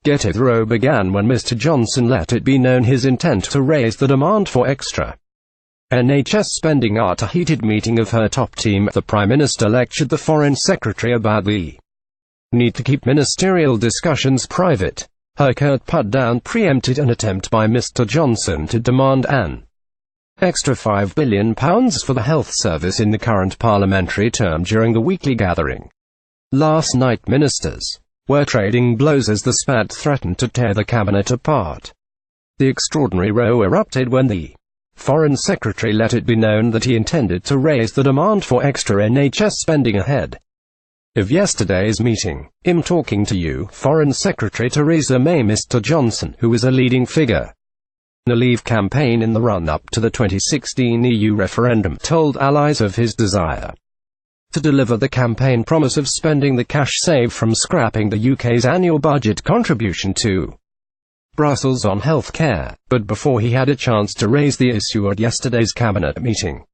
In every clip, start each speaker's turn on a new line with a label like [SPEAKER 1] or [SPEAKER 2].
[SPEAKER 1] GettyThe began when Mr. Johnson let it be known his intent to raise the demand for extra NHS spending. At a heated meeting of her top team, the Prime Minister lectured the Foreign Secretary about the need to keep ministerial discussions private. Her curt putdown preempted an attempt by Mr. Johnson to demand an extra £5 billion for the health service in the current parliamentary term during the weekly gathering. Last night ministers were trading blows as the spat threatened to tear the cabinet apart. The extraordinary row erupted when the Foreign Secretary let it be known that he intended to raise the demand for extra NHS spending ahead of yesterday's meeting. "I'm talking to you, Foreign Secretary Theresa May," Mr. Johnson, who was a leading figure in the Leave campaign in the run-up to the 2016 EU referendum, told allies of his desire to deliver the campaign promise of spending the cash saved from scrapping the UK's annual budget contribution to Brussels on health care. But before he had a chance to raise the issue at yesterday's cabinet meeting,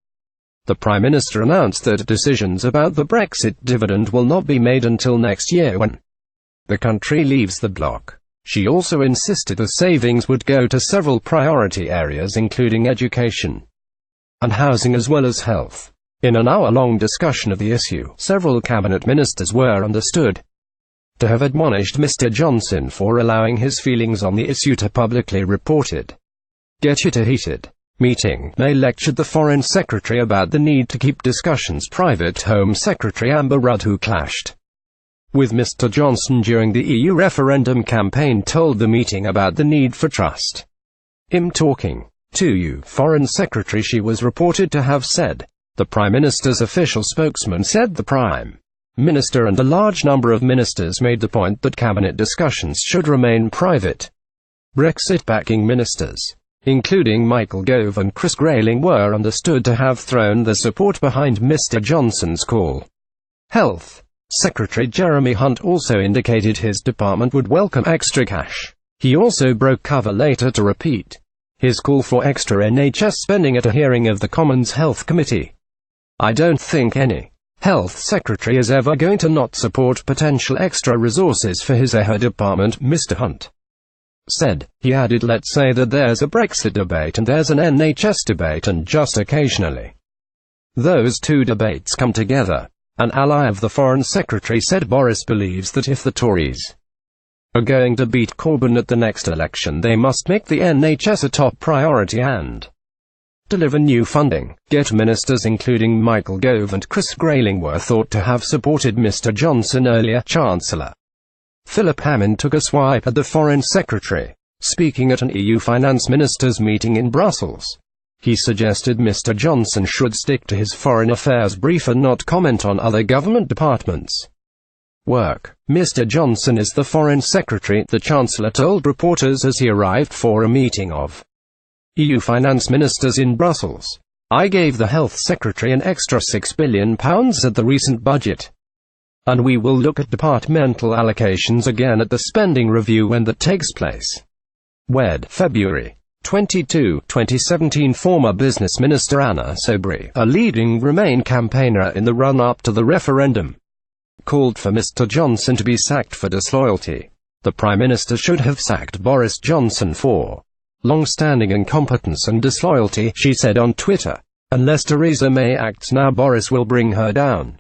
[SPEAKER 1] the Prime Minister announced that decisions about the Brexit dividend will not be made until next year when the country leaves the bloc. She also insisted the savings would go to several priority areas including education and housing as well as health. In an hour-long discussion of the issue, several cabinet ministers were understood to have admonished Mr. Johnson for allowing his feelings on the issue to publicly reported. GettyThe heated meeting. May lectured the Foreign Secretary about the need to keep discussions private. Home Secretary Amber Rudd, who clashed with Mr. Johnson during the EU referendum campaign, told the meeting about the need for trust. "I'm talking to you, Foreign Secretary," she was reported to have said. The Prime Minister's official spokesman said the Prime Minister and a large number of ministers made the point that cabinet discussions should remain private. Brexit-backing ministers, including Michael Gove and Chris Grayling, were understood to have thrown their support behind Mr. Johnson's call. Health Secretary Jeremy Hunt also indicated his department would welcome extra cash. He also broke cover later to repeat his call for extra NHS spending at a hearing of the Commons Health Committee. "I don't think any health secretary is ever going to not support potential extra resources for his department," Mr. Hunt said. He added, "Let's say that there's a Brexit debate and there's an NHS debate, and just occasionally those two debates come together." An ally of the Foreign Secretary said Boris believes that if the Tories are going to beat Corbyn at the next election, they must make the NHS a top priority and deliver new funding. Ministers including Michael Gove and Chris Grayling were thought to have supported Mr. Johnson earlier. Chancellor Philip Hammond took a swipe at the Foreign Secretary, speaking at an EU finance ministers meeting in Brussels. He suggested Mr. Johnson should stick to his foreign affairs brief and not comment on other government departments' work. "Mr. Johnson is the Foreign Secretary," the Chancellor told reporters as he arrived for a meeting of EU finance ministers in Brussels. "I gave the Health Secretary an extra £6 billion at the recent budget, and we will look at departmental allocations again at the spending review when that takes place." Wed. February 22, 2017. Former Business Minister Anna Soubry, a leading Remain campaigner in the run-up to the referendum, called for Mr. Johnson to be sacked for disloyalty. The Prime Minister should have sacked Boris Johnson for long-standing incompetence and disloyalty, she said on Twitter. "Unless Theresa May acts now, Boris will bring her down."